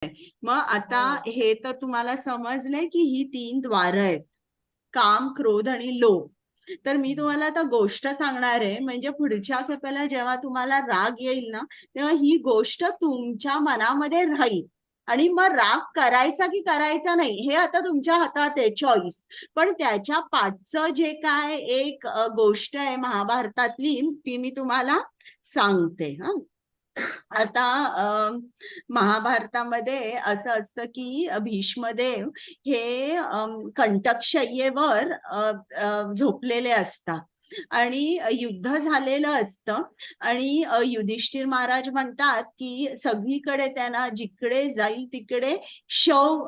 मग आता हो. हे तर तुम्हाला समजलंय की ही 3 द्वार आहेत, काम, क्रोध आणि लोभ. तर मी हम्म. तुम्हाला आता गोष्ट सांगणार आहे, म्हणजे पुढच्या खेपेला जेव्हा तुम्हाला राग येईल ना, तेव्हा ही गोष्ट तुमच्या मनामध्ये राहील. आणि मग राग करायचा की करायचा नाही हे आता तुमच्या हातात आहे, चॉईस. पण त्याच्या पाठचं जे काय एक गोष्ट आहे महाभारतातली, ती मी तुम्हाला सांगते. हा, आता महाभारतामध्ये असं असतं की भीष्मदेव हे कंटकशय्येवर झोपलेले असतात आणि युद्ध झालेलं असतं. आणि युधिष्ठिर महाराज म्हणतात की सगळीकडे त्यांना जिकडे जाईल तिकडे शव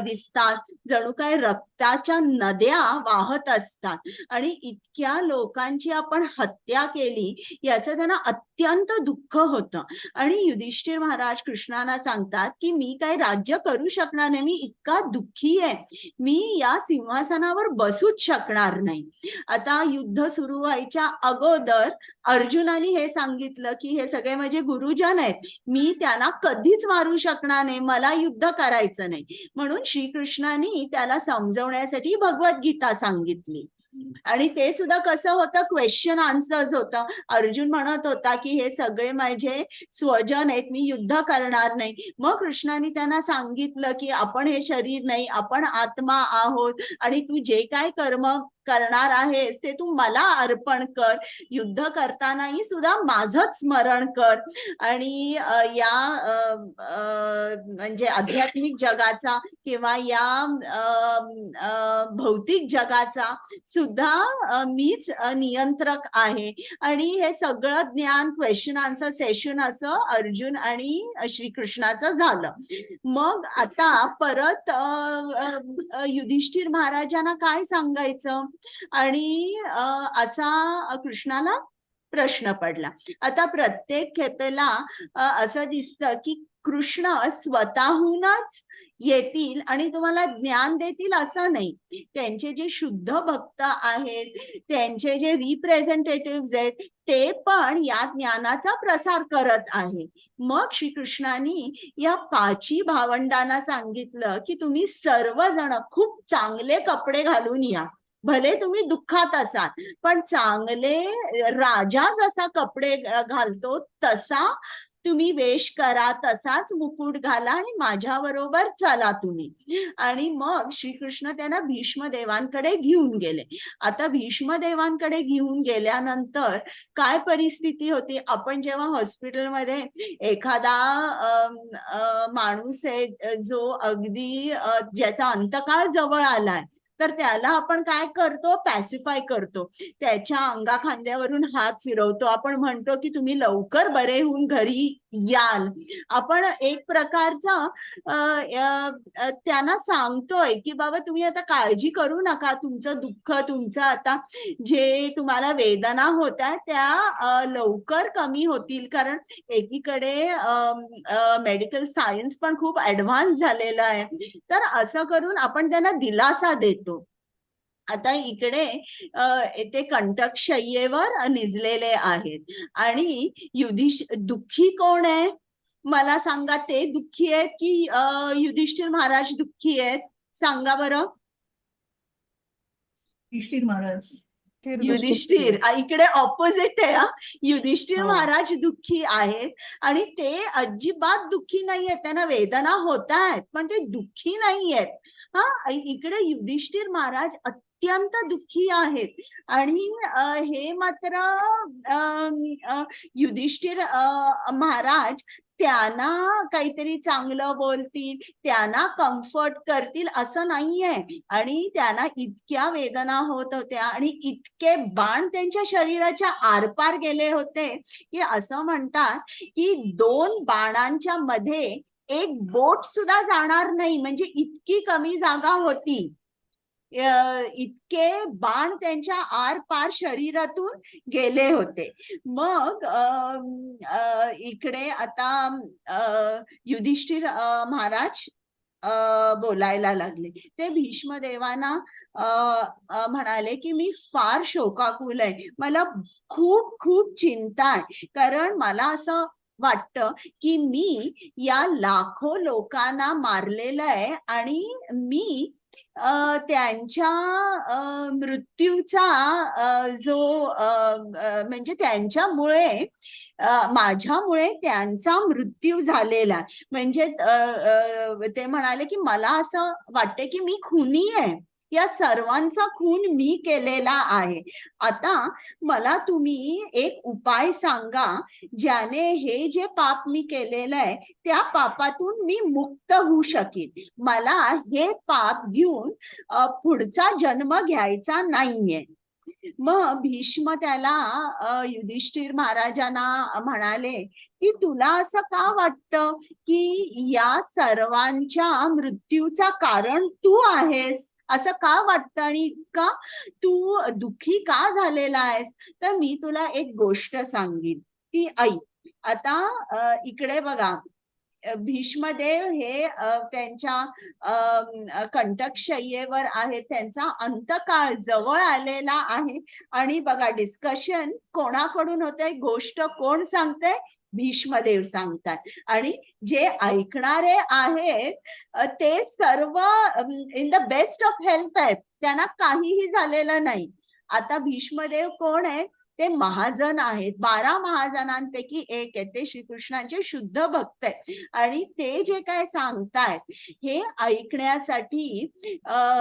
दिसतात, जणू काय रक्ताच्या नद्या वाहत असतात. आणि इतक्या लोकांची आपण हत्या केली याचं त्यांना अत्यंत दुःख होतं. आणि युधिष्ठिर महाराज कृष्णाला सांगतात की मी काही राज्य करू शकणार नाही, मी इतका दुःखी आहे, मी या सिंहासनावर बसूच शकणार नाही. आता युद्ध सुरू व्हायच्या अगोदर अर्जुनाने हे सांगितलं की हे सगळे माझे गुरुजन आहेत, मी त्यांना कधीच मारू शकणार नाही, मला युद्ध करायचं नाही. म्हणून श्रीकृष्णाने त्याला समजवण्यासाठी भगवद्गीता सांगितली. आणि ते सुद्धा कसं होतं, क्वेश्चन आन्सर्स होतं. अर्जुन म्हणत होता की हे सगळे माझे स्वजन आहेत, मी युद्ध करणार नाही. मग कृष्णाने त्यांना सांगितलं की आपण हे शरीर नाही, आपण आत्मा आहोत, आणि तू जे काय कर्म करणार आहेस ते तू मला अर्पण कर, युद्ध करतानाही सुद्धा माझंच स्मरण कर. आणि या म्हणजे आध्यात्मिक जगाचा किंवा या भौतिक जगाचा सुद्धा मीच नियंत्रक आहे. आणि हे सगळं ज्ञान, क्वेश्चन आन्सर सेशन असं अर्जुन आणि श्रीकृष्णाचं झालं. मग आता परत युधिष्ठिर महाराजांना काय सांगायचं, आणि असा कृष्णाला प्रश्न पडला. आता प्रत्येक खेपेला असं दिसतं की कृष्ण स्वतःहूनच येतील आणि तुम्हाला ज्ञान देतील असं नाही. त्यांचे जे शुद्ध भक्त आहेत, त्यांचे जे रिप्रेझेंटेटिव्ह आहेत, ते पण या ज्ञानाचा प्रसार करत आहे. मग श्रीकृष्णाने या 5 भावंडांना सांगितलं की तुम्ही सर्वजण खूप चांगले कपडे घालून या, भले तुम्ही दुःखात असाल पण चांगले राजा जसा कपडे घालतो तसा तुम्ही वेश करा, तसाच मुकुट घाला आणि माझ्या बरोबर चला तुम्ही. आणि मग श्रीकृष्ण त्यांना भीष्मदेवांकडे घेऊन गेले. आता भीष्मदेवांकडे घेऊन गेल्यानंतर काय परिस्थिती होती, आपण जेव्हा हॉस्पिटलमध्ये एखादा माणूस आहे जो अगदी ज्याचा अंतकाळ जवळ आलाय, तर त्याला आपण काय करतो, पॅसिफाय करतो, त्याच्या अंगा खांद्यावरून हात फिरवतो, आपण म्हणतो की तुम्ही लवकर बरे होऊन घरी याल. आपण एक प्रकारचा त्यांना सांगतोय की बाबा तुम्ही आता काळजी करू नका, तुमचं दुःख, तुमचं आता जे तुम्हाला वेदना होत आहेत त्या लवकर कमी होतील. कारण एकीकडे मेडिकल सायन्स पण खूप ऍडव्हान्स झालेलं आहे. तर असं करून आपण त्यांना दिलासा देतो. आता इकडे ते कंटकशय्येवर निजलेले आहेत. आणि दुःखी कोण आहे मला सांगा, ते दुःखी आहेत की युधिष्ठिर महाराज दुःखी आहेत, सांगा बरं. युधिष्ठिर महाराज. युधिष्ठिर इकडे ऑपोजिट आहे. युधिष्ठिर हो. महाराज दुःखी आहेत आणि ते अजिबात दुःखी नाहीयेत, त्यांना वेदना होत आहेत पण ते दुःखी नाहीयेत. हा, इकडे युधिष्ठिर महाराज अत्यंत दुःखी आहेत. आणि हे मात्र युधिष्ठिर महाराज त्यांना काहीतरी चांगलं बोलतील, त्यांना कम्फर्ट करतील असं नाहीये. आणि त्यांना इतक्या वेदना होत होत्या आणि इतके बाण त्यांच्या शरीराच्या आरपार गेले होते की असं म्हणतात की 2 बाणांच्या मध्ये एक बोट सुद्धा जाणार नाही, म्हणजे इतकी कमी जागा होती. इतके बाण त्यांच्या आर पार शरीरातून गेले होते. मग इकडे आता युधिष्ठिर महाराज बोलायला लागले. ते भीष्मदेवांना म्हणाले की मी फार शोकाकुल आहे, मला खूप खूप चिंता आहे, कारण मला असं वाटतं की मी या लाखो लोकांना मारलेलं आहे आणि मी त्यांच्या मृत्यूचा जो म्हणजे त्यांच्यामुळे माझ्यामुळे त्यांचा मृत्यू झालेला. म्हणजे ते म्हणाले की मला असं वाटते की मी खुनी आहे, या सर्वांचा खून मी केलेला आहे. आता मला तुम्ही एक उपाय सांगा ज्याने हे जे पाप मी केलेलं आहे त्या पापातून मी मुक्त होऊ शकेन. मला हे पाप घेऊन पुढचा जन्म घ्यायचा नाहीये. मग भीष्म त्याला युधिष्ठिर महाराजांना म्हणाले की तुला असं का वाटतं की या सर्वांच्या मृत्यूचा कारण तू आहेस, असं का वाटतं आणि का तू दुःखी का झालेला आहेस? तर मी तुला एक गोष्ट सांगेन ती ऐक. आता इकडे बघा, भीष्मदेव हे त्यांच्या कंटकशय्येवर आहेत, त्यांचा अंतकाळ जवळ आलेला आहे. आणि बघा डिस्कशन कोणाकडून होतंय, गोष्ट कोण सांगतंय? भीष्मदेव सांगतात. आणि जे ऐकणारे आहेत ते सर्व in the best of health आहेत, त्यांना काहीही झालेलं नाही. आता भीष्मदेव कोण आहेत? ते महाजन आहेत, 12 महाजनांपैकी एक आहेत. ते श्रीकृष्णांचे शुद्ध भक्त आहेत आणि ते जे काय सांगतायत हे ऐकण्यासाठी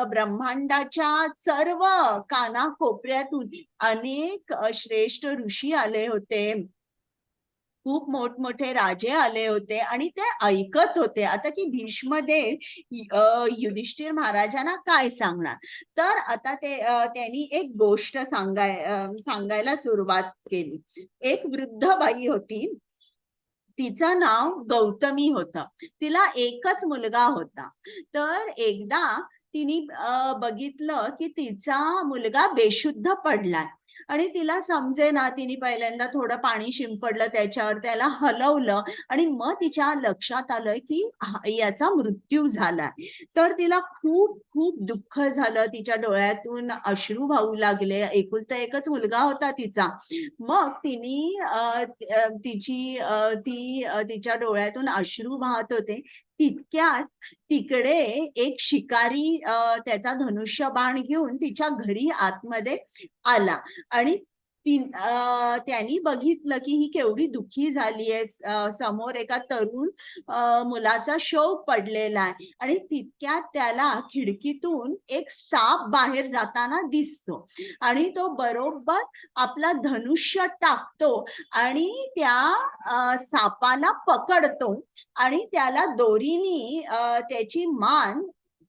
ब्रह्मांडाच्या सर्व कानाकोपऱ्यातून अनेक श्रेष्ठ ऋषी आले होते, खूप मोठमोठे राजे आले होते आणि ते ऐकत होते. आता की भीष्मदेव युधिष्ठिर महाराजांना काय सांगणार? तर आता त्यांनी एक गोष्ट सांगायला सुरुवात केली. एक वृद्ध बाई होती, तिचं नाव गौतमी होतं. तिला एकच मुलगा होता. तर एकदा तिने बघितलं की तिचा मुलगा बेशुद्ध पडलाय आणि तिला समजेना. तिने पहिल्यांदा थोडं पाणी शिंपडलं त्याच्यावर, त्याला हलवलं आणि मग तिच्या लक्षात आलं की याचा मृत्यू झालाय. तर तिला खूप खूप दुःख झालं, तिच्या डोळ्यातून अश्रू वाहू लागले. एकुलता एकच मुलगा होता तिचा. मग तिच्या डोळ्यातून अश्रू वाहत होते. तितक्यात तिकडे एक शिकारी त्याचा धनुष्यबाण घेऊन तिच्या घरी आतमध्ये आला आणि त्यांनी बघितलं की ही केवढी दुःखी झाली आहे. समोर एका तरुण मुलाचा शोक पडलेला आहे आणि तितक्यात त्याला खिडकीतून एक साप बाहेर जाताना दिसतो आणि तो बरोबर आपला धनुष्य टाकतो आणि त्या सापाला पकडतो आणि त्याला दोरीने त्याची मान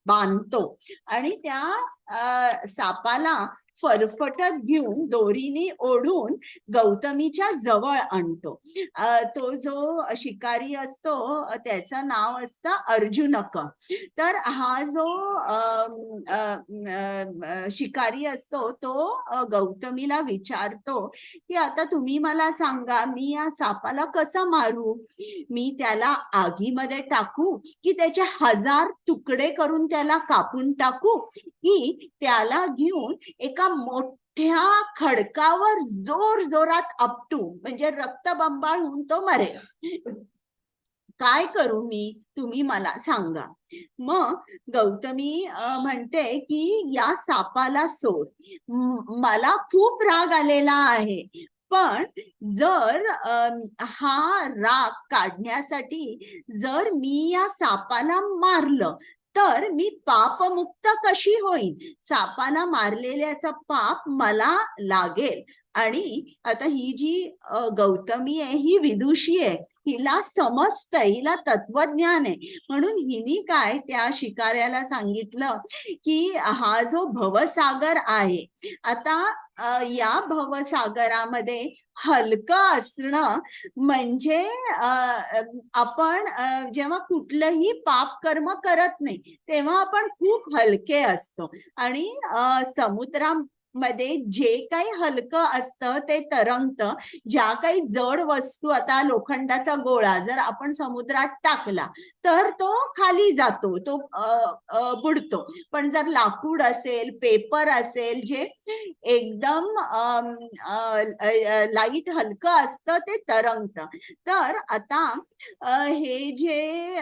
बांधतो आणि त्या सापाला फरफटत घेऊन दोरीने ओढून गौतमीच्या जवळ आणतो. तो जो शिकारी असतो त्याचं नाव असतं अर्जुनक. तर हा जो शिकारी असतो तो गौतमीला विचारतो की आता तुम्ही मला सांगा, मी या सापाला कसं मारू? मी त्याला आगीमध्ये टाकू की त्याचे 1000 तुकडे करून त्याला कापून टाकू, की त्याला घेऊन एका मोठ्या खडकावर जोर जोरात आपटू, म्हणजे रक्तबंबाळ होऊन तो मरेल? काय करू मी, तुम्ही मला सांगा. मग गौतमी म्हणते की या सापाला सोड, मला खूप राग आलेला आहे, पण जर हा राग काढण्यासाठी जर मी या सापाला मारलं तर मी पापमुक्त कशी होईन? सापाला मारलेल्याचा पाप मला लागेल. आणि आता ही जी गौतमी आहे ही विदुषी आहे, हिला समजतंय, हिला तत्वज्ञान आहे. म्हणून हिने काय त्या शिकाऱ्याला सांगितलं की हा जो भवसागर आहे, आता या भवसागरामध्ये हलकं असणं म्हणजे आपण जेव्हा कुठलंही पाप कर्म करत नाही तेव्हा आपण खूप हलके असतो आणि मध्ये जे काही हलकं असतं ते तरंगतं. ज्या काही जड वस्तू, आता लोखंडाचा गोळा जर आपण समुद्रात टाकला तर तो खाली जातो, तो बुडतो. पण जर लाकूड असेल, पेपर असेल, जे एकदम लाईट हलकं असतं ते तरंगतं. तर आता हे जे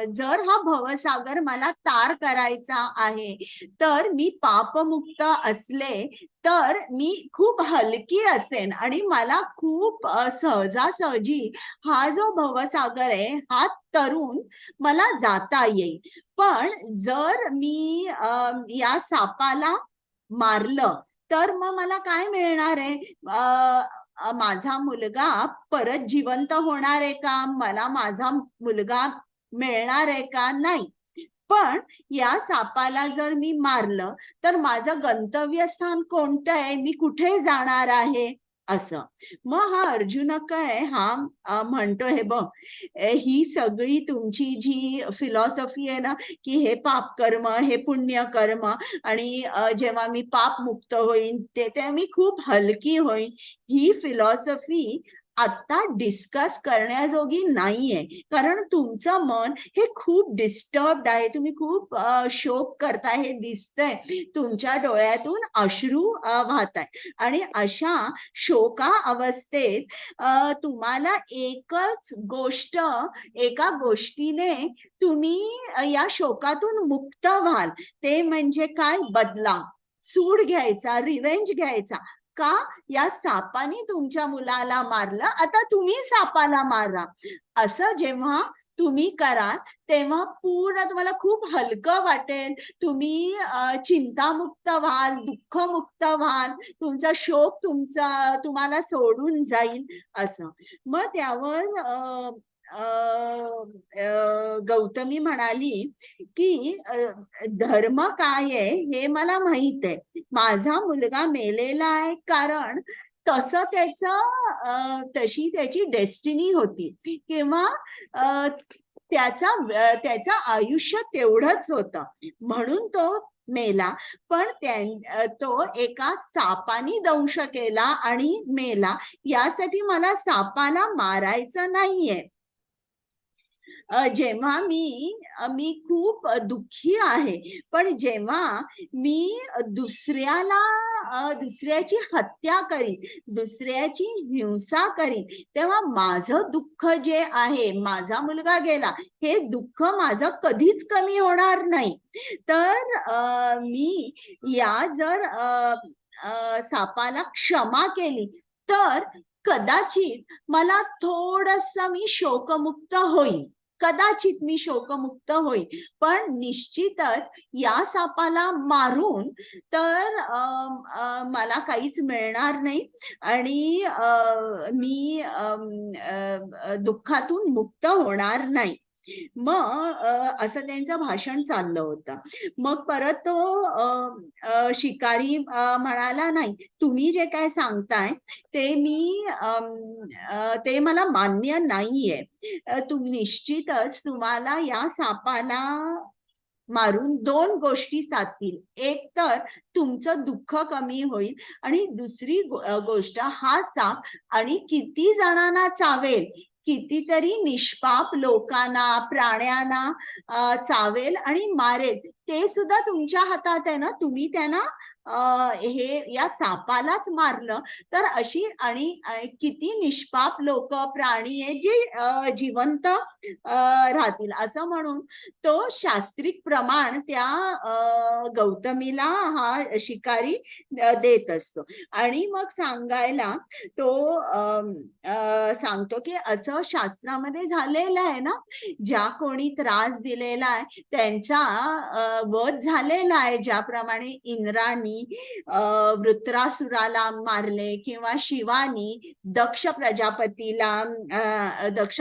जर हा भवसागर मला पार करायचा आहे, तर मी पापमुक्त असले तर मी खूप हलकी असेन आणि मला खूप सहजासहजी हा जो भवसागर आहे हा तरून मला जाता येईल. पण जर मी या सापाला मारलं तर मग मला काय मिळणार आहे? माझा मुलगा परत जिवंत होणार आहे का? मला माझा मुलगा मिळणार आहे का? नाही. पण या सापाला जर मी मारलं तर माझं गंतव्यस्थान कोणतं आहे? मी कुठे जाणार आहे? असं. मग हा अर्जुन काय हा म्हणतो, हे बघ, ही सगळी तुमची जी फिलॉसॉफी आहे ना, की हे पाप कर्म, हे पुण्य कर्म, आणि जेव्हा मी पाप मुक्त होईन ते मी खूप हलकी होईन, ही फिलॉसॉफी आता डिस्कस करण्याजोगी नाहीये. कारण तुमचं मन हे खूप डिस्टर्ब्ड आहे, तुम्ही खूप शोक करताय, हे दिसतंय. तुमच्या डोळ्यातून अश्रू वाहताय आणि अशा शोका अवस्थेत तुम्हाला एकच गोष्ट, एका गोष्टीने तुम्ही या शोकातून मुक्त व्हाल. ते म्हणजे काय? बदला, सूड घ्यायचा, रिव्हेंज घ्यायचा. का? या सापाने तुमच्या मुलाला मारलं, आता तुम्ही सापाला मारा. असं जेव्हा तुम्ही कराल तेव्हा पूर्ण तुम्हाला खूप हलकं वाटेल. तुम्ही चिंतामुक्त व्हाल, दुःखमुक्त व्हाल, तुमचा शोक तुम्हाला सोडून जाईल. असं. मग त्यावर गौतमी म्हणाली की धर्म काय आहे हे मला माहित आहे. माझा मुलगा मेलेला आहे कारण तसं तशी त्याची डेस्टिनी होती, किंवा त्याचं आयुष्य तेवढंच होतं म्हणून तो मेला. पण तो एका सापाने दंश केला आणि मेला. यासाठी मला सापाला मारायचं नाहीये. जेव्हा मी खूप दुःखी आहे, पण जेव्हा मी दुसऱ्याची हत्या करीन, दुसऱ्याची हिंसा करीन, तेव्हा माझं दुःख जे आहे, माझा मुलगा गेला, हे दुःख माझं कधीच कमी होणार नाही. तर मी जर सापाला क्षमा केली तर कदाचित मला थोडंसं मी शोकमुक्त होईल, कदाचित मी शोकमुक्त होईल. पण निश्चितच या सापाला मारून तर मला काहीच मिळणार नाही आणि मी दुःखातून मुक्त होणार नाही. मग असं त्यांचं भाषण चाललं होतं. मग परत तो शिकारी म्हणाला, नाही, तुम्ही जे काय सांगताय ते मला मान्य नाहीये. तुम्ही निश्चितच, तुम्हाला या सापाला मारून दोन गोष्टी साधतील. एक तर तुमचं दुःख कमी होईल आणि दुसरी गोष्ट, हा साप आणि किती जणांना चावेल, कितीतरी निष्पाप लोकांना, प्राण्यांना चावेल आणि मारेल. ते सुद्धा तुमच्या हातात आहे ना. तुम्ही त्यांना हे या सापालाच मारलं तर अशी आणि किती निष्पाप लोक, प्राणी आहेत जे जिवंत राहतील. असं म्हणून तो शास्त्रिक प्रमाण त्या गौतमीला हा शिकारी देत असतो. आणि मग सांगायला तो सांगतो की असं शास्त्रामध्ये झालेलं आहे ना, ज्या कोणी त्रास दिलेला आहे त्यांचा वध झालेला आहे. ज्याप्रमाणे इंद्रानी वृत्रासुराला मारले, किंवा शिवानी दक्ष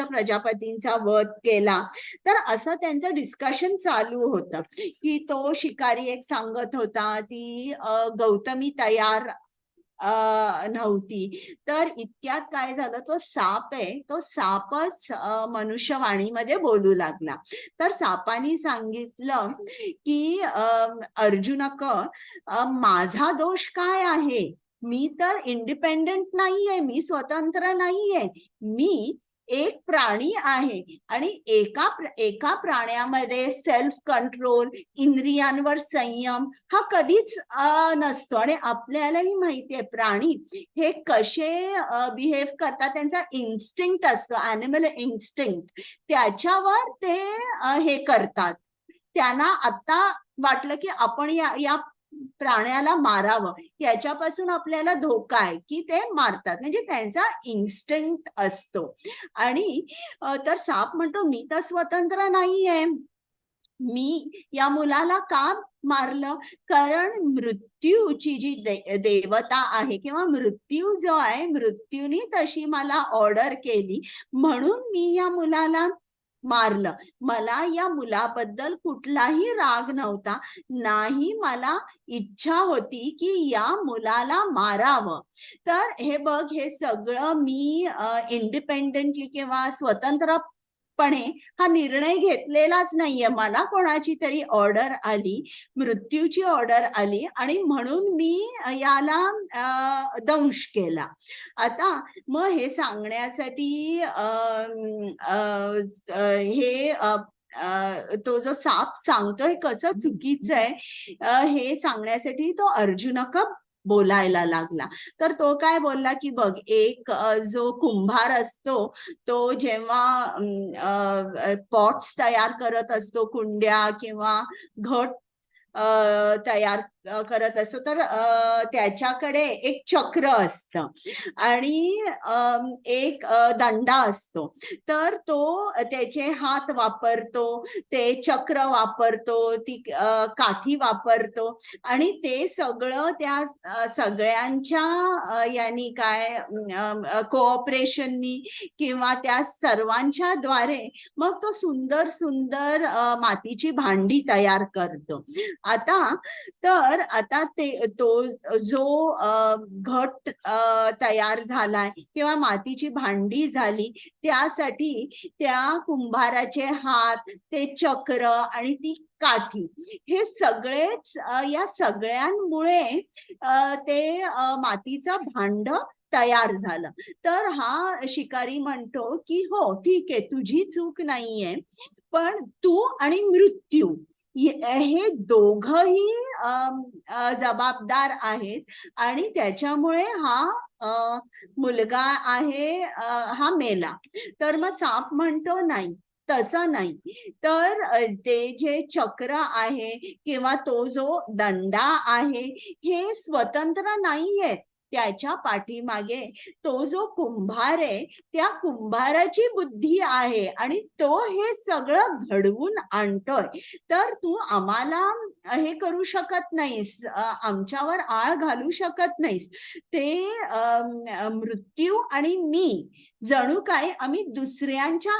प्रजापतींचा वध केला. तर असं त्यांचं डिस्कशन चालू होतं की तो शिकारी एक सांगत होता, ती गौतमी तयार नव्हती. तर इतक्यात काय झालं, तो साप आहे, तो सापच मनुष्यवाणीमध्ये बोलू लागला. तर सापाने सांगितलं की अर्जुनक, माझा दोष काय आहे? मी तर इंडिपेंडेंट नाहीये, मी स्वतंत्र नाहीये. मी एक प्राणी आहे आणि एका प्राण्यामध्ये सेल्फ कंट्रोल, इंद्रियांवर संयम हा कधीच नसतो. आणि आपल्यालाही माहितीये प्राणी हे कसे बिहेव करतात, त्यांचा इन्स्टिंक्ट असतो, ॲनिमल इन्स्टिंक्ट, त्याच्यावर ते हे करतात. त्यांना आता वाटलं की आपण या प्राण्याला मारावं, याच्यापासून आपल्याला धोका आहे की ते मारतात, म्हणजे त्यांचा इन्स्टिंक्ट असतो. आणि तर साप म्हणतो, मी तर स्वतंत्र नाहीये, मी या मुलाला का मारलं? कारण मृत्यूची जी देवता आहे किंवा मृत्यू जो आहे, मृत्यूने तशी मला ऑर्डर केली म्हणून मी या मुलाला मारलं. मला या मुलाबद्दल कुठलाही राग नव्हता, नाही मला इच्छा होती की या मुलाला मारावं. तर हे बघ, हे सगळं मी इंडिपेंडेंटली किंवा स्वतंत्रपणे हा निर्णय घेतलेलाच नाहीये. मला कोणाची तरी ऑर्डर आली, मृत्यूची ऑर्डर आली आणि म्हणून मी याला दंश केला. आता मग हे सांगण्यासाठी हे तो जो साप सांगतोय कसं चुकीचं आहे, हे सांगण्यासाठी तो अर्जुनक बोलायला लागला. तर तो काय बोलला की बघ, एक जो कुंभार असतो, तो जेव्हा पॉट्स तयार करत असतो, कुंड्या किंवा घट तयार करत असतो, तर त्याच्याकडे एक चक्र असतं आणि एक दंडा असतो. तर तो त्याचे हात वापरतो, ते चक्र वापरतो, ती काठी वापरतो आणि ते सगळं त्या सगळ्यांच्या यांनी काय कोऑपरेशननी किंवा त्या सर्वांच्या द्वारे मग तो सुंदर सुंदर मातीची भांडी तयार करतो. आता ते तो जो घट तयार झालाय किंवा मातीची भांडी झाली, त्यासाठी त्या कुंभाराचे हात, ते चक्र आणि ती काठी, हे सगळेच या सगळ्यांमुळे ते मातीचं भांड तयार झालं. तर हा शिकारी म्हणतो की हो ठीक आहे, तुझी चूक नाहीये, पण तू आणि मृत्यू हे दोघही जबाबदार आहेत आणि त्याच्यामुळे हा मुलगा आहे हा मेला. तर मग साप म्हणतो नाही, तसं नाही. तर ते जे चक्र आहे किंवा तो जो दंडा आहे, हे स्वतंत्र नाहीये. त्याच्या पाठीमागे तो जो कुंभार आहे, त्या कुंभाराची बुद्धी आहे आणि तो हे सगळं घडवून आणतोय. तर तू आम्हाला हे करू शकत नाहीस, आमच्यावर आळ घालू शकत नाहीस. ते मृत्यू आणि मी जणू काय आम्ही दुसऱ्यांच्या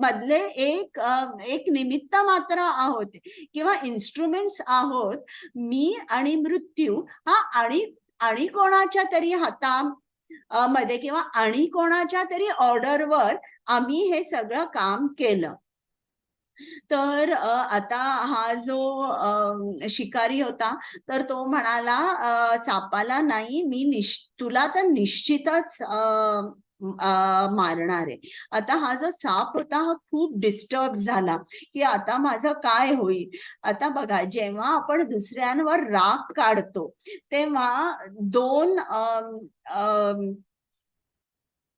मधले एक निमित्त मात्र आहोत किंवा इन्स्ट्रुमेंट्स आहोत. मी आणि मृत्यू हा आणि कोणाच्या तरी मध्ये किंवा आणि कोणाच्या तरी ऑर्डरवर आम्ही हे सगळं काम केलं. तर आता हा जो शिकारी होता, तर तो म्हणाला सापाला, नाही, मी तुला तर निश्चितच मारणार आहे. आता हा जो साप होता हा खूप डिस्टर्ब झाला की आता माझं काय होईल. आता बघा, जेव्हा आपण दुसऱ्यांवर राग काढतो तेव्हा दोन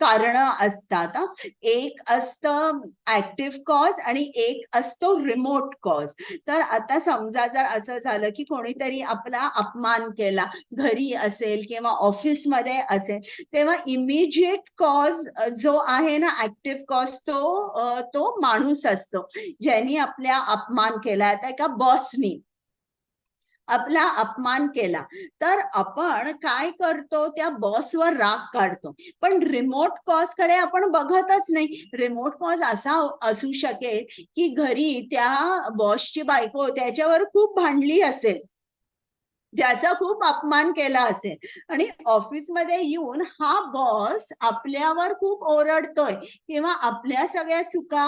कारण असतात. एक असतं ऍक्टिव्ह कॉज आणि एक असतो रिमोट कॉज. तर आता समजा जर असं झालं की कोणीतरी आपला अपमान केला, घरी असेल किंवा ऑफिसमध्ये असेल, तेव्हा इमिजिएट कॉज जो आहे ना, ऍक्टिव्ह कॉज, तो माणूस असतो ज्यांनी आपला अपमान केला. आता एका बॉसनी आपला अपमान केला तर आपण काय करतो, त्या बॉसवर राग काढतो. पण रिमोट कॉज कडे आपण बघतच नाही. रिमोट कॉज असा असू शकेल की घरी त्या बॉसची बायको त्याच्यावर खूप भांडली असेल ज्याचा खूप अपमान केला असेल आणि ऑफिसमध्ये येऊन हा बॉस आपल्यावर खूप ओरडतोय किंवा आपल्या सगळ्या चुका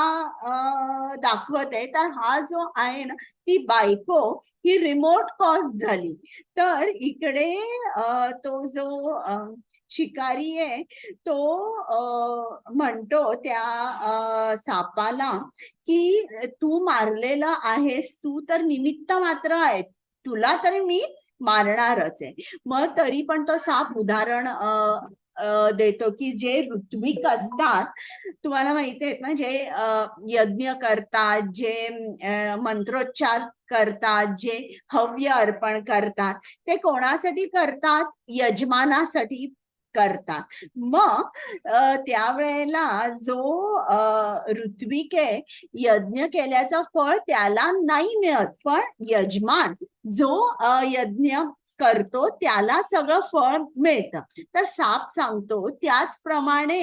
दाखवत आहे, तर हा जो आहे ना, ती बायको ही रिमोट कॉज झाली. तर इकडे तो जो शिकारी आहे तो म्हणतो त्या सापाला की तू मारलेलं आहेस, तू तर निमित्त मात्र आहे, तुला तरी मी मारणारच आहे. मग तरी पण तो साप उदाहरण देतो की जे ऋत्विक असतात, तुम्हाला माहिती आहेत ना, जे यज्ञ करतात, जे मंत्रोच्चार करतात, जे हव्य अर्पण करतात, ते कोणासाठी करतात? यजमानासाठी करतात. मग त्यावेळेला जो ऋत्विक आहे, यज्ञ केल्याचं फळ त्याला नाही मिळत, पण यजमान जो यज्ञ करतो त्याला सगळं फळ मिळतं. तर साप सांगतो त्याचप्रमाणे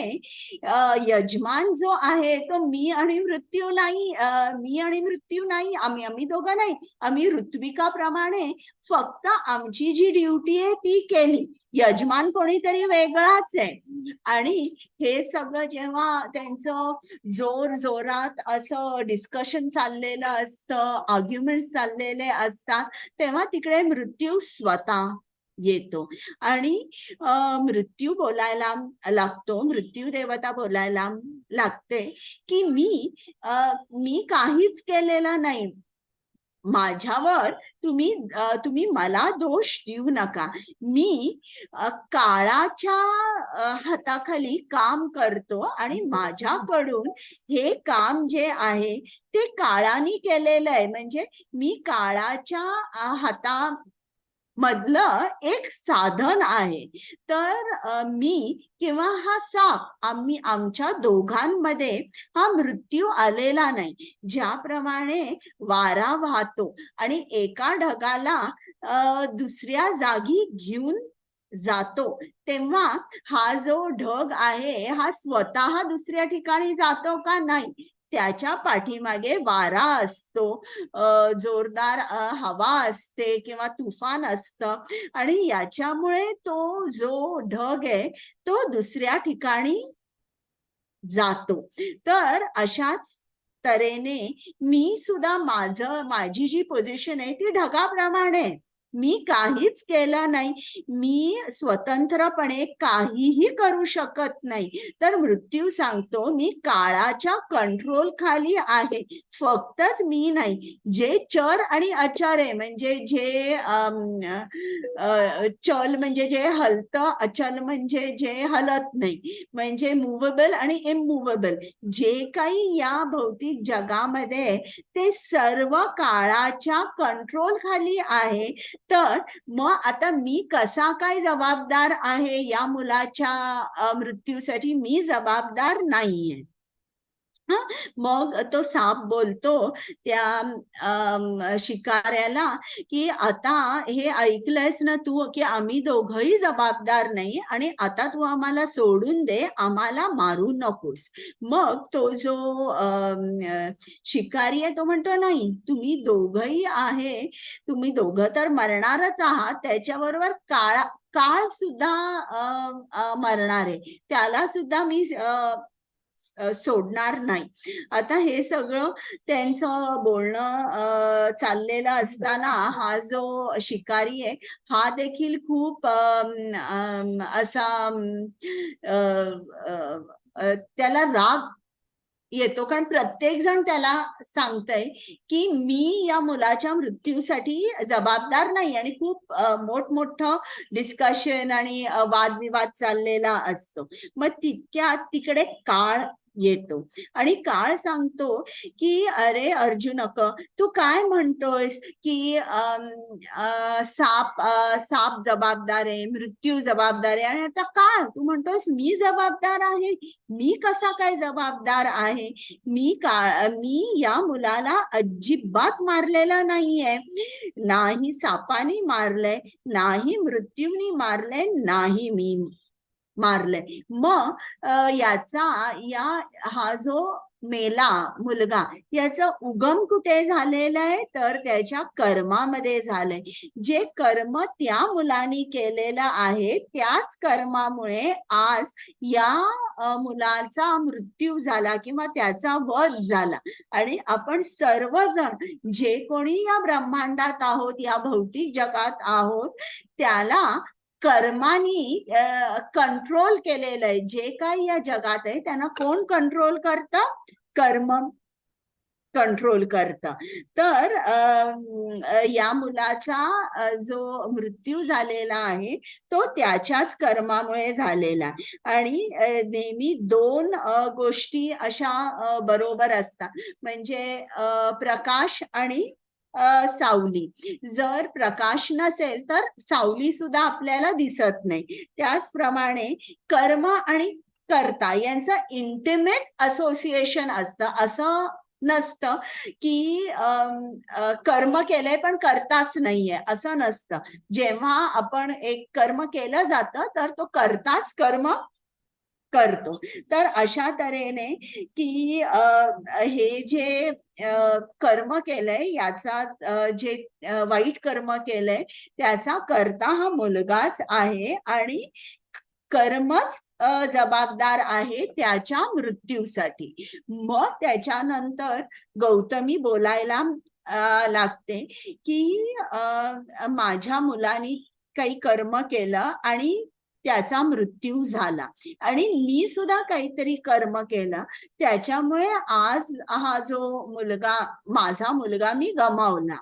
यजमान जो आहे तो मी आणि मृत्यू नाही, मी आणि मृत्यू नाही, आम्ही दोघं नाही, आम्ही ऋत्विकाप्रमाणे फक्त आमची जी ड्युटी आहे ती केली, यजमान कोणीतरी वेगळाच आहे. आणि हे सगळं जेव्हा त्यांचं जोर जोरात असं डिस्कशन चाललेलं असतं, आर्ग्युमेंट चाललेले असतात, तेव्हा तिकडे मृत्यू स्वतः येतो आणि मृत्यू बोलायला लागतो, मृत्यू देवता बोलायला लागते की मी काहीच केलेलं नाही, माझ्यावर तुम्ही मला दोष देऊ नका, मी काळाच्या हाताखाली काम करतो आणि माझ्याकडून हे काम जे आहे ते काळाने केलेलं आहे, म्हणजे मी काळाच्या हाता मधलं एक साधन आहे. तर मी किंवा हा साप, आमच्या दोघांमध्ये हा मृत्यू आलेला नाही. ज्याप्रमाणे वारा वाहतो आणि एका ढगाला दुसऱ्या जागी घेऊन जातो, तेव्हा हा जो ढग आहे हा स्वतः दुसऱ्या ठिकाणी जातो का? नाही, त्याच्या पाठीमागे वारा असतो, जोरदार हवा असते किंवा तुफान असतं आणि याच्यामुळे तो जो ढग आहे तो दुसऱ्या ठिकाणी जातो. तर अशाच तऱ्हेने मी सुद्धा माझी जी पोझिशन आहे ती ढगाप्रमाणे, मी काहीच केलं नाही, मी स्वतंत्रपणे काहीही करू शकत नाही. तर मृत्यू सांगतो मी काळाच्या कंट्रोल खाली आहे, फक्तच मी नाही, जे चर आणि अचर आहे, म्हणजे जे चल म्हणजे जे हलतं, अचल म्हणजे जे हलत नाही, म्हणजे मुव्हेबल आणि इममुव्हेबल, जे काही या भौतिक जगामध्ये ते सर्व काळाच्या कंट्रोल खाली आहे. तर मग आता मी कसा काय जबाबदार आहे या मुलाच्या मृत्यूसाठी? मी जबाबदार नाहीये. मग तो साप बोलतो त्या शिकाऱ्याला की आता हे ऐकलंयस ना तू की आम्ही दोघंही जबाबदार नाही आणि आता तू आम्हाला सोडून दे, आम्हाला मारू नकोस. मग तो जो शिकारी आहे तो म्हणतो नाही, तुम्ही दोघंही आहे, तुम्ही दोघं तर मरणारच आहात, त्याच्याबरोबर काळ सुद्धा मरणार आहे, त्याला सुद्धा मी सोडणार नाही. आता हे सगळं त्यांचं बोलणं चाललेलं असताना हा जो शिकारी आहे हा देखील खूप असा त्याला राग येतो, कारण प्रत्येक जण त्याला सांगतय की मी या मुलाच्या मृत्यूसाठी जबाबदार नाही आणि खूप मोठमोठं डिस्कशन आणि वादविवाद चाललेला असतो. मग तितक्यात तिकडे काळ येतो आणि काळ सांगतो की अरे अर्जुनक, तू काय म्हणतोयस की साप जबाबदार आहे, मृत्यू जबाबदार आहे, आणि आता काळ तू म्हणतोयस मी जबाबदार आहे? मी कसा काय जबाबदार आहे? मी या मुलाला अजिबात मारलेला नाहीये, नाही सापाने मारलंय, नाही मृत्यूने मारलंय, नाही मी मारलंय. मग याचा हा जो मेला मुलगा, याचा उगम कुठे झालेला आहे तर त्याच्या कर्मामध्ये झालंय. जे कर्म त्या मुलाने केलेलं आहे त्याच कर्मामुळे आज या मुलाचा मृत्यू झाला किंवा त्याचा वध झाला. आणि आपण सर्वजण जे कोणी या ब्रह्मांडात आहोत, या भौतिक जगात आहोत, त्याला कर्मानी कंट्रोल केलेलं आहे. जे काही या जगात आहे त्यांना कोण कंट्रोल करतं? कर्म कंट्रोल करतं. तर या मुलाचा जो मृत्यू झालेला आहे तो त्याच्याच कर्मामुळे झालेला आहे. आणि नेहमी दोन गोष्टी अशा बरोबर असतात, म्हणजे प्रकाश आणि सावली. जर प्रकाश नसेल तर सावली सुद्धा आपल्याला दिसत नाही. त्याचप्रमाणे कर्म आणि कर्ता यांचं इंटिमेट असोसिएशन असतं. असं नसतं की कर्म केलंय पण करताच नाहीये, असं नसतं. जेव्हा आपण एक कर्म केलं जातं तर तो करताच कर्म करतो. तर अशा तऱ्हेने की हे जे कर्म केलंय याचा जे वाईट कर्म केलंय त्याचा कर्ता हा मुलगाच आहे आणि कर्मच जबाबदार आहे त्याच्या मृत्यूसाठी. मग त्याच्यानंतर गौतमी बोलायला लागते की माझ्या मुलाने काही कर्म केलं आणि त्याचा मृत्यू झाला आणि मी सुद्धा काहीतरी कर्म केलं, त्याच्यामुळे आज हा जो मुलगा, माझा मुलगा मी गमावला.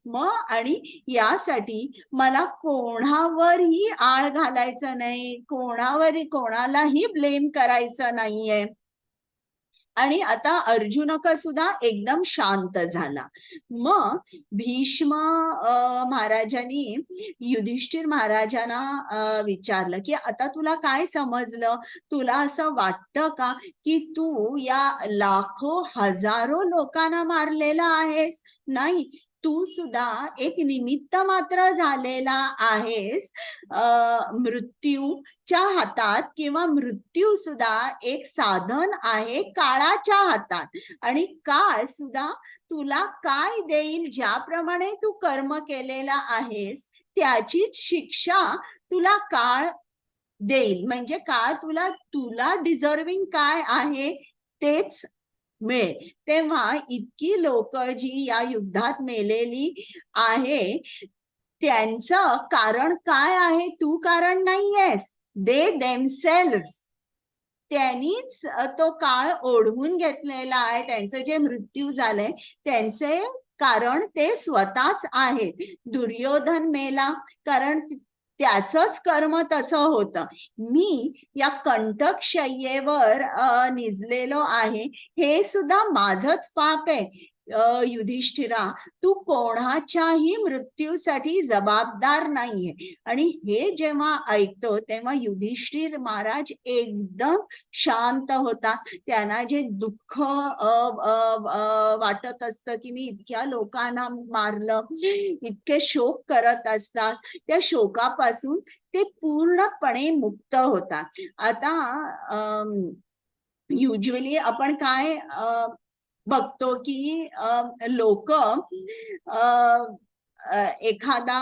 मग आणि यासाठी मला कोणावरही आळ घालायचं नाही, कोणालाही ब्लेम करायचं नाहीये. आणि आता अर्जुनक सुद्धा एकदम शांत झाला. मग भीष्म महाराजांनी युधिष्ठिर महाराजांना विचारलं की आता तुला काय समजलं? तुला असं वाटतं का की तू या लाखो हजारो लोकांना मारलेला आहेस? नाही, तू सुद्धा एक निमित्त मात्र झालेला आहेस. मृत्यूच्या हातात किंवा मृत्यू सुद्धा एक साधन आहे काळाच्या हातात. आणि काळ सुद्धा तुला काय देईल? ज्याप्रमाणे तू कर्म केलेला आहेस त्याचीच शिक्षा तुला काळ देईल. म्हणजे काळ तुला डिझर्विंग काय आहे तेच मिळेल. तेव्हा इतकी लोक जी या युद्धात मेलेली आहे त्यांचं कारण काय आहे? तू कारण नाहीयेस. दे देमसेल्व्स, त्यांनीच तो काळ ओढवून घेतलेला आहे. त्यांचं जे मृत्यू झालंय त्यांचे कारण ते स्वतःच आहेत. दुर्योधन मेला कारण त्याचंच कर्म तसं होतं. मी या कंटक शय्येवर निजलेलो आहे, हे सुद्धा माझंच पाप आहे. युधिष्ठिरा, तू कोणाच्याही मृत्यूसाठी जबाबदार नाहीये. आणि हे जेव्हा ऐकतो तेव्हा युधिष्ठिर महाराज एकदम शांत होता. त्यांना जे दुःख वाटत असतं की मी इतक्या लोकांना मारलं, इतके शोक करत असतात, त्या शोकापासून ते पूर्णपणे मुक्त होतात. आता युजली आपण काय बघतो की लोक एखादा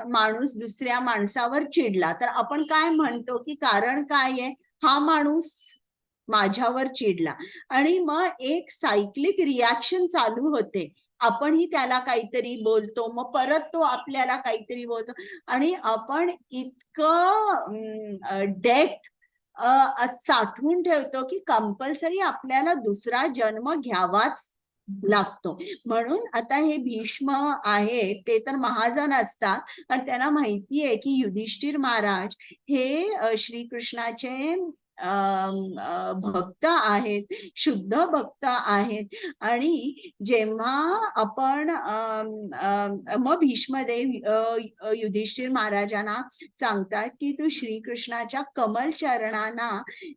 माणूस दुसऱ्या माणसावर चिडला तर आपण काय म्हणतो की कारण काय आहे? हा माणूस माझ्यावर चिडला. आणि मग एक सायक्लिक रिॲक्शन चालू होते. आपणही त्याला काहीतरी बोलतो, मग परत तो आपल्याला काहीतरी बोलतो आणि आपण इतकं डेट साठवून ठेवतो की कंपल्सरी आपल्याला दुसरा जन्म घ्यावाच लागतो. म्हणून आता हे भीष्म आहे ते तर महाजन असतात आणि त्यांना माहिती आहे की युधिष्ठिर महाराज हे श्रीकृष्णाचे भक्त आहेत, शुद्ध भक्त आहेत. आणि जेव्हा आपण मग भीष्मदेव युधिष्ठिर महाराजांना सांगतात की तू श्रीकृष्णाच्या कमल चरणांना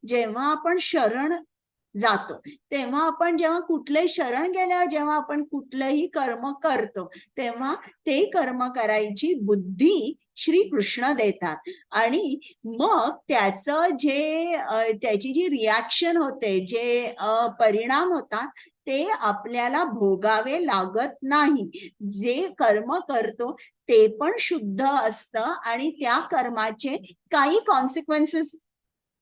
जेव्हा आपण शरण जातो. तेव्हा आपण जेव्हा कुठले शरण गेल्यावर जेव्हा आपण कुठलंही कर्म करतो तेव्हा ते कर्म करायची बुद्धी श्री कृष्ण देतात आणि मग त्याचं जे त्याची जी रिॲक्शन होते, जे परिणाम होतात ते आपल्याला भोगावे लागत नाही. जे कर्म करतो ते पण शुद्ध असतं आणि त्या कर्माचे काही कॉन्सिक्वेन्सेस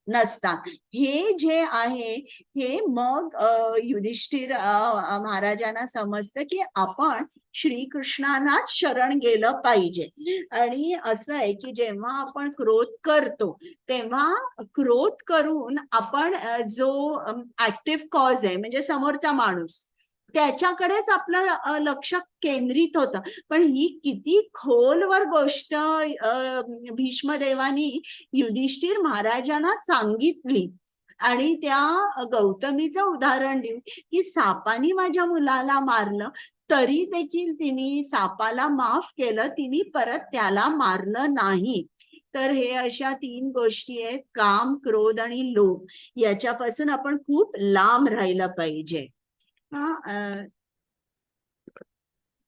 नसतात. हे जे आहे हे मग युधिष्ठिर महाराजांना समजतं की आपण श्रीकृष्णांनाच शरण गेलं पाहिजे. आणि असं आहे की जेव्हा आपण क्रोध करतो तेव्हा क्रोध करून आपण जो ऍक्टिव्ह कॉज आहे म्हणजे समोरचा माणूस त्याच्याकडेच आपलं लक्ष केंद्रित होतं. पण ही किती खोलवर गोष्ट भीष्मदेवानी युधिष्ठिर महाराजांना सांगितली. आणि त्या गौतमीचं उदाहरण देऊन की सापाने माझ्या मुलाला मारलं तरी देखील तिने सापाला माफ केलं, तिने परत त्याला मारलं नाही. तर हे अशा 3 गोष्टी आहेत, काम, क्रोध आणि लोभ. याच्यापासून आपण खूप लांब राहिलं पाहिजे.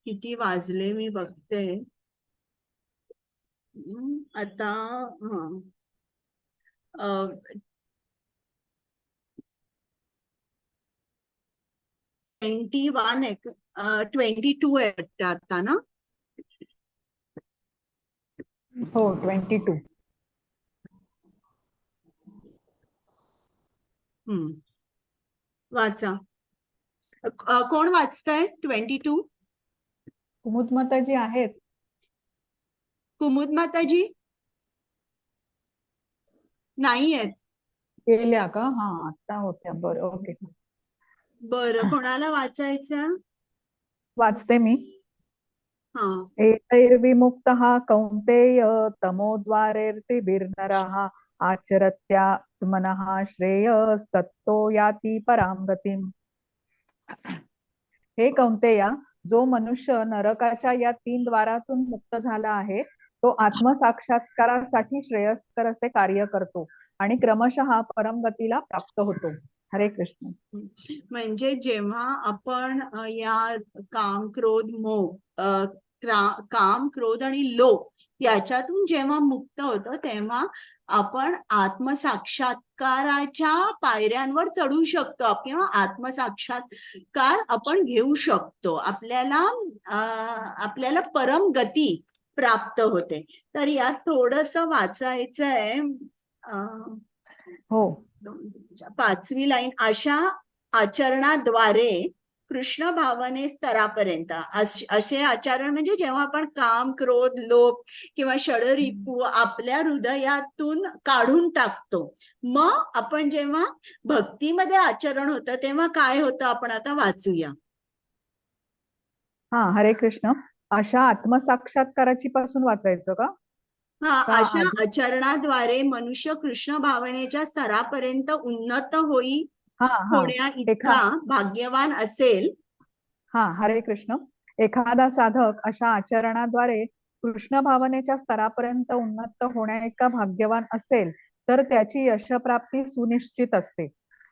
किती वाजले मी बघते. आता 21 आहे, 22 आहे आता ना. हो 22. वाचा. कोण वाचताय 22? कुमुद माताजी आहेत. कुमुद माताजी नाही आहेत. गेल्या का? हा आता होत्या. बरं ओके. बरं, कोणाला वाचायचं? वाचते मी. हा. एतैर्विमुक्तः कौन्तेय तमोद्वारेर्तिभिर्नरः आचरत्यात्मनः श्रेयस्तत्तो याति परां गतिम्. हे कौन्तेया, जो मनुष्य नरकाच्या या 3 द्वारातून मुक्त झाला आहे तो आत्मसाक्षात्कारासाठी श्रेयस्कर असे कार्य करतो आणि क्रमशः परमगतीला प्राप्त होतो. हरे कृष्ण. म्हणजे जेव्हा आपण या काम, क्रोध, मोह, काम, क्रोध आणि लोभ याच्यातून जेव्हा मुक्त होतो तेव्हा आपण आत्मसाक्षात्काराच्या पायऱ्यांवर चढू शकतो किंवा आत्मसाक्षात्कार आपण घेऊ शकतो. आपल्याला परम गती प्राप्त होते. तर यात थोडस वाचायचं आहे. हो. 5वी लाईन. अशा आचरणाद्वारे कृष्ण भावने स्तरापर्यंत. असे आचरण म्हणजे जेव्हा आपण काम, क्रोध, लोभ किंवा षडरिपू आपल्या हृदयातून काढून टाकतो मग आपण जेव्हा भक्तीमध्ये आचरण होतं तेव्हा काय होतं आपण आता वाचूया. हा हरे कृष्ण. अशा आत्मसाक्षात्काराची पासून वाचायचं का? अशा आचरणाद्वारे मनुष्य कृष्ण भावनेच्या स्तरापर्यंत उन्नत होण्या इतका भाग्यवान असेल. हा हरे कृष्ण. एखादा साधक अशा आचरणाद्वारे कृष्ण भावनेच्या स्तरापर्यंत उन्नत होण्या इतका भाग्यवान असेल तर त्याची यशप्राप्ती सुनिश्चित असते.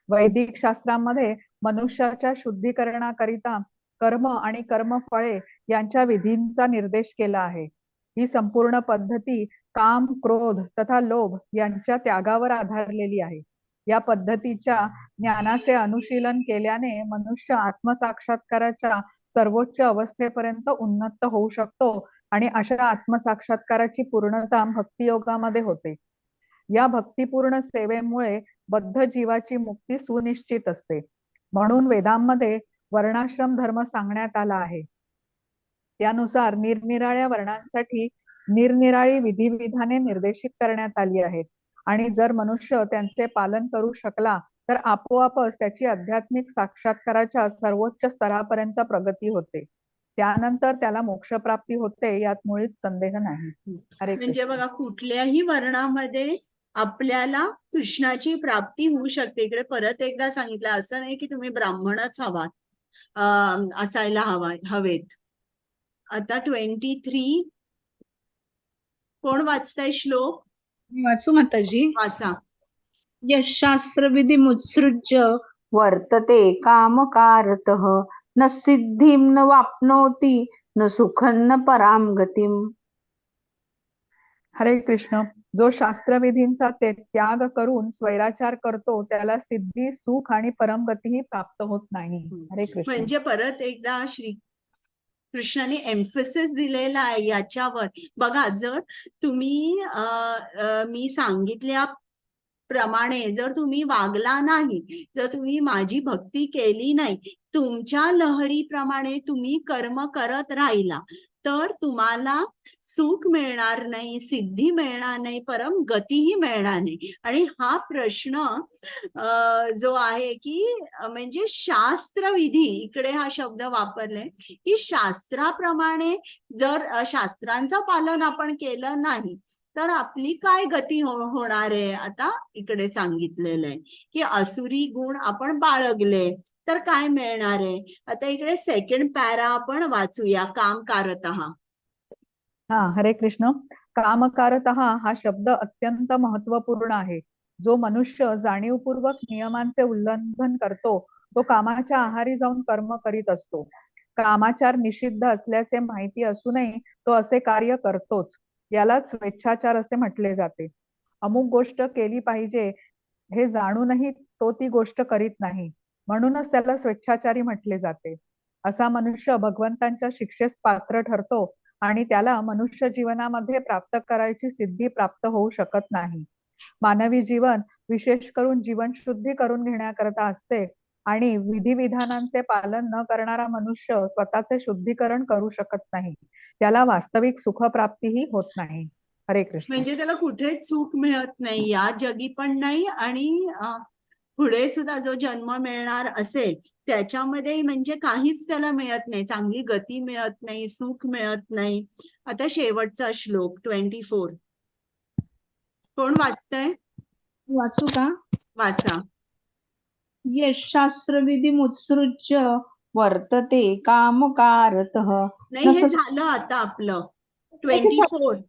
वैदिक शास्त्रांमध्ये मनुष्याच्या शुद्धीकरणाकरिता कर्म आणि कर्मफळे यांच्या विधींचा निर्देश केला आहे. ही संपूर्ण पद्धती काम, क्रोध तथा लोभ यांच्या त्यागावर आधारलेली आहे. या पद्धतीच्या ज्ञानाचे अनुशीलन केल्याने मनुष्य आत्मसाक्षात्काराच्या सर्वोच्च अवस्थेपर्यंत उन्नत होऊ शकतो आणि अशा आत्मसाक्षात्काराची पूर्णता भक्तियोगामध्ये होते. या भक्तिपूर्ण सेवेमुळे बद्ध जीवाची मुक्ती सुनिश्चित असते. म्हणून वेदांमध्ये वर्णाश्रम धर्म सांगण्यात आला आहे. त्यानुसार निरनिराळ्या वर्णांसाठी निरनिराळी विधिविधाने निर्देशित करण्यात आली आहेत आणि जर मनुष्य त्यांचे पालन करू शकला तर आपोआपच त्याची आध्यात्मिक साक्षात्काराच्या सर्वोच्च स्तरापर्यंत प्रगती होते. त्यानंतर त्याला मोक्षप्राप्ती होते यात मुळीच संदेह नाही. म्हणजे बघा कुठल्याही वर्णामध्ये आपल्याला कृष्णाची प्राप्ती होऊ शकते. इकडे परत एकदा सांगितलं असं नाही की तुम्ही ब्राह्मणच असायला हवेत. आता 23 कोण वाचताय श्लोक? वाचू माताजी. वाचा. यशास्त्र विधी मुत्सृज्य वर्तते कामकारतः न सिद्धिं न वाप्नोति न सुखं न परां गतिम्. हरे कृष्ण. जो शास्त्रविधींचा ते त्याग करून स्वैराचार करतो त्याला सिद्धी, सुख आणि परमगतीही प्राप्त होत नाही. हरे कृष्ण. म्हणजे परत एकदा श्री कृष्णाने एम्फसिस दिलेला आहे याच्यावर. बघा, जर तुम्ही मी सांगितल्या प्रमाणे जर तुम्ही वागला नाही, जर तुम्ही माझी भक्ती केली नाही, तुमच्या लहरीप्रमाणे तुम्ही कर्म करत राहिला, तर तुम्हाला सुख मिळणार नाही, सिद्धी मिळणार नाही, परम गतीही मिळणार नाही. आणि हा प्रश्न जो आहे की म्हणजे शास्त्रविधी, इकडे हा शब्द वापरलाय की शास्त्राप्रमाणे जर शास्त्रांचं पालन आपण केलं नाही तर आपली काय गती होणार आहे. आता इकडे सांगितलेलं आहे की असुरी गुण आपण बाळगले तर काय मिळणार आहे. आता इकडे सेकंड पॅरा आपण वाचूया. काम कारतः. हरे कृष्ण. कामकारतः हा शब्द अत्यंत महत्वपूर्ण आहे. जो मनुष्य जाणीवपूर्वक नियमांचे उल्लंघन करतो तो कामाच्या आहारी जाऊन कर्म करीत असतो. कामाचार निषिद्ध असल्याचे माहिती असूनही तो असे कार्य करतोच. यालाच स्वेच्छाचार असे म्हटले जाते. अमुक गोष्ट केली पाहिजे हे जाणूनही तो ती गोष्ट करीत नाही, म्हणूनच त्याला स्वेच्छाचारी म्हटले जाते. असा मनुष्य भगवंतांच्या शिक्षेस पात्र ठरतो आणि त्याला मनुष्य जीवनामध्ये प्राप्त करायची सिद्धी प्राप्त होऊ शकत नाही. मानवी जीवन विशेष करून जीवन शुद्धी करून घेण्याकरता असते आणि विधिविधानांचे पालन न करणारा मनुष्य स्वतःचे शुद्धीकरण करू शकत नाही. त्याला वास्तविक सुखप्राप्तीही होत नाही. हरे कृष्ण. म्हणजे त्याला कुठेच सुख मिळत नाही, या जगी पण नाही आणि पुढे सुद्धा जो जन्म मिळणार असेल त्याच्यामध्ये म्हणजे काहीच त्याला मिळत नाही, चांगली गती मिळत नाही, सुख मिळत नाही. आता शेवटचा श्लोक 24. कोण वाचतंय? वाचू का? वाचा. यशास्त्रविधिमुत्सृज्य वर्तते कामकारतः नाही, हे झालं आता आपलं 24.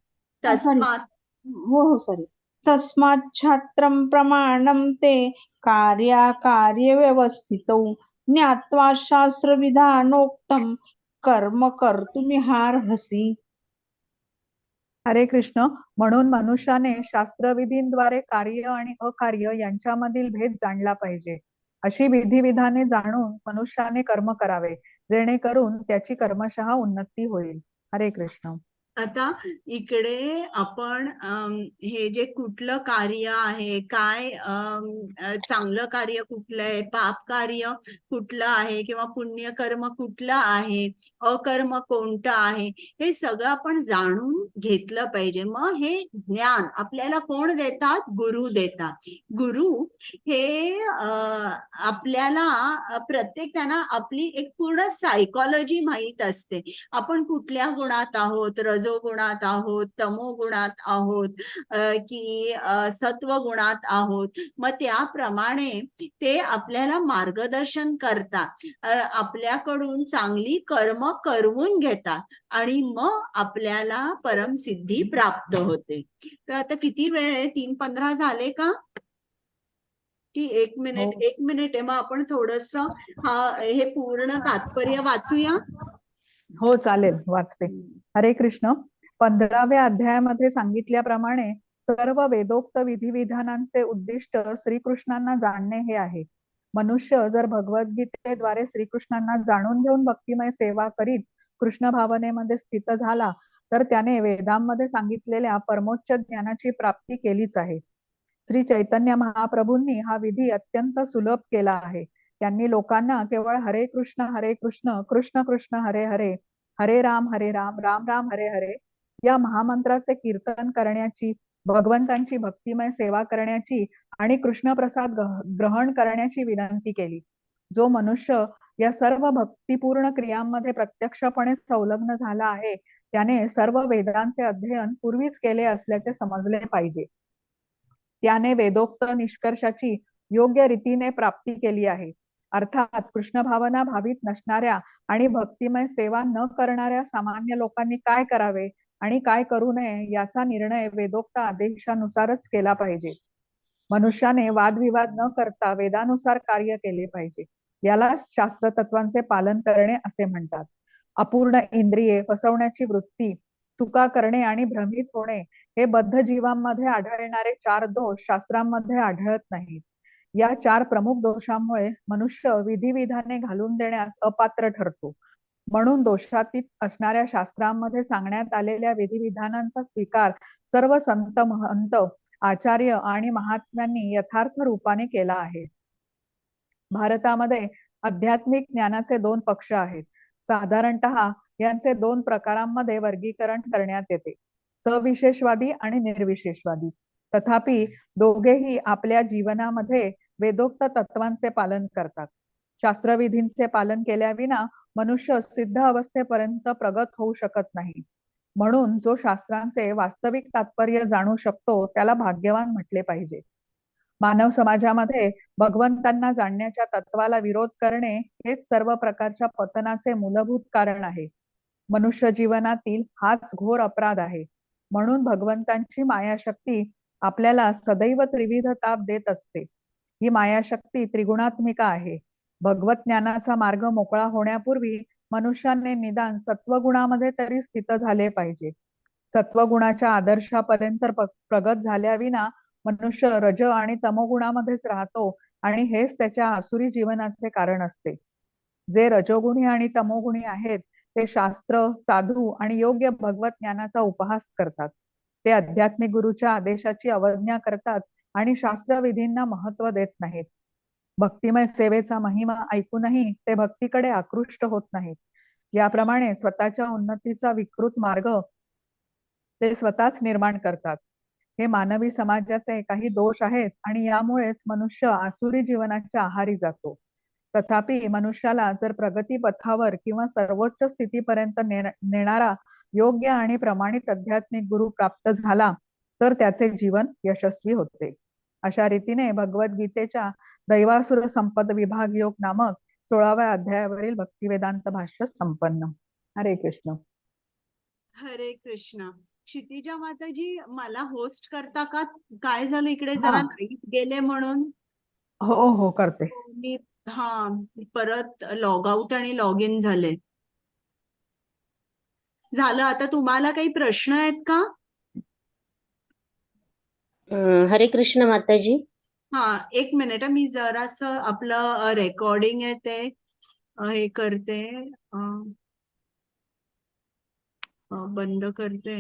तस्मात्. हो सॉरी. तस्मात् छात्रं प्रमाणं ते कार्याकार्यव्यवस्थितौ ज्ञात्वा शास्त्रविधानोक्तं कर्म कर्तुमिहार्हसि. हरे कृष्ण. म्हणून मनुष्याने शास्त्रविधींद्वारे कार्य आणि अकार्य यांच्यामधील भेद जाणला पाहिजे. अशी विधिविधाने जाणून मनुष्याने कर्म करावे जेणेकरून त्याची कर्मशः उन्नती होईल. हरे कृष्ण. आता इकडे आपण हे जे कुठलं कार्य आहे, काय चांगलं कार्य कुठलं आहे, पाप कार्य कुठलं आहे किंवा पुण्यकर्म कुठलं आहे, अकर्म कोणतं आहे, हे सगळं आपण जाणून घेतलं पाहिजे. मग हे ज्ञान आपल्याला कोण देतात? गुरु देतात. गुरु हे आपल्याला प्रत्येक त्यांना आपली एक पूर्ण सायकॉलॉजी माहीत असते. आपण कुठल्या गुणात आहोत, रजोगुणात आहोत, तमोगुणात आहोत की सत्वगुणात आहोत. मग त्याप्रमाणे ते आपल्याला मार्गदर्शन करतात, आपल्याकडून चांगली कर्म करवून घेतात आणि मग आपल्याला परमसिद्धी प्राप्त होते. तर आता किती वेळ आहे? 3:15 झाले का? की 1 मिनिट? 1 मिनिट आहे. मग आपण थोडस हे पूर्ण तात्पर्य वाचूया. हो चालेल, वाचते. हरे कृष्ण. 15व्या अध्यायामध्ये सांगितल्याप्रमाणे सर्व वेदोक्त विधिविधानांचे उद्दिष्ट श्रीकृष्णांना जाणणे हे आहे. मनुष्य जर भगवद्गीतेद्वारे श्रीकृष्णांना जाणून घेऊन भक्तिमय सेवा करीत कृष्ण भावनेमध्ये स्थित झाला तर त्याने वेदांमध्ये सांगितलेल्या परमोच्च ज्ञानाची प्राप्ती केलीच आहे. श्री चैतन्य महाप्रभूंनी हा विधी अत्यंत सुलभ केला आहे. त्यांनी लोकांना केवळ हरे कृष्ण कृष्ण कृष्ण हरे हरे, हरे राम राम राम हरे हरे या महामंत्राचे कीर्तन करण्याची, भगवंतांची भक्तिमय सेवा करण्याची आणि कृष्ण प्रसाद ग्रहण करण्याची विनंती केली. जो मनुष्य या सर्व भक्तिपूर्ण क्रियांमध्ये प्रत्यक्षपणे संलग्न झाला आहे त्याने सर्व वेदांचे अध्ययन पूर्वीच केले असल्याचे समजले पाहिजे. त्याने वेदोक्त निष्कर्षाची योग्य रीतीने प्राप्ती केली आहे. अर्थात कृष्ण भावना भावित नसणाऱ्या आणि भक्तिमय सेवा न करणाऱ्या सामान्य लोकांनी काय करावे आणि काय करू नये याचा निर्णय वेदोक्त आदेशानुसारच केला पाहिजे. मनुष्याने वादविवाद न करता वेदानुसार कार्य केले पाहिजे. याला शास्त्र तत्वांचे पालन करणे असे म्हणतात. अपूर्ण इंद्रिये, फसवण्याची वृत्ती, चुका करणे आणि भ्रमित होणे हे बद्ध जीवांमध्ये आढळणारे 4 दोष शास्त्रांमध्ये आढळत नाहीत. या 4 प्रमुख दोषांमुळे मनुष्य विधिविधाने घालून देण्यास अपात्र ठरतो. म्हणून दोषातीत असणाऱ्या शास्त्रांमध्ये सांगण्यात आलेल्या विधिविधानांचा स्वीकार सर्व संत, महंत, आचार्य आणि महात्म्यांनी यथार्थ रूपाने केला आहे. भारतामध्ये आध्यात्मिक ज्ञानाचे 2 पक्ष आहेत. साधारणतः यांचे 2 प्रकारांमध्ये वर्गीकरण करण्यात येते, सविशेषवादी आणि निर्विशेषवादी. तथापि दोघेही आपल्या जीवनामध्ये वेदोक्त तत्वांचे पालन करतात. शास्त्रविधींचे पालन केल्याविना मनुष्य सिद्ध अवस्थेपर्यंत प्रगत होऊ शकत नाही. म्हणून जो शास्त्रांचे वास्तविक तात्पर्य जाणू शकतो त्याला भाग्यवान म्हटले पाहिजे. मानव समाजामध्ये भगवंतांना जाणण्याच्या तत्वाला विरोध करणे हेच सर्व प्रकारच्या पतनाचे मूलभूत कारण आहे. मनुष्य जीवनातील हाच घोर अपराध आहे. म्हणून भगवंतांची मायाशक्ती आपल्याला सदैव त्रिविध ताप देत असते. ही मायाशक्ती त्रिगुणात्मिका आहे. भगवत ज्ञानाचा मार्ग मोकळा होण्यापूर्वी मनुष्याने निदान सत्वगुणामध्ये तरी स्थित झाले पाहिजे. सत्वगुणाच्या आदर्शापर्यंत प्रगत झाल्याविना मनुष्य रज आणि तमोगुणामध्येच राहतो आणि हेच त्याच्या आसुरी जीवनाचे कारण असते. जे रजोगुणी आणि तमोगुणी आहेत ते शास्त्र, साधू आणि योग्य भगवत ज्ञानाचा उपहास करतात. ते आध्यात्मिक गुरुच्या आदेशाची अवज्ञा करतात आणि शास्त्रविधींना महत्व देत नाहीत. भक्तिमय सेवेचा महिमा ऐकूनही ते भक्तीकडे आकृष्ट होत नाहीत. याप्रमाणे स्वतःच्या उन्नतीचा विकृत मार्ग ते स्वतःच निर्माण करतात. हे मानवी समाजाचे काही दोष आहेत आणि यामुळेच मनुष्य आसुरी जीवनाच्या आहारी जातो. तथापि मनुष्याला जर प्रगती पथावर किंवा सर्वोच्च स्थितीपर्यंत नेणारा योग्य आणि प्रमाणित आध्यात्मिक गुरु प्राप्त झाला तर त्याचे जीवन यशस्वी होते. अशा रीतीने भगवद्गीतेच्या दैवासुर संपद विभाग योग नामक 16व्या अध्यायावरील भक्तिवेदांत भाष्य संपन्न. हरे कृष्ण. हरे कृष्ण. क्षितिजा माताजी, मला होस्ट करता का? काय झालं इकडे जरा लाईट गेले म्हणून. हो हो करते. मी परत लॉग आउट आणि लॉग इन झाले. झालं. आता तुम्हाला काही प्रश्न आहेत का? हरे कृष्ण माताजी. एक मिनिट, मी जरासं आपलं रेकॉर्डिंग आहे ते हे करते, बंद करते.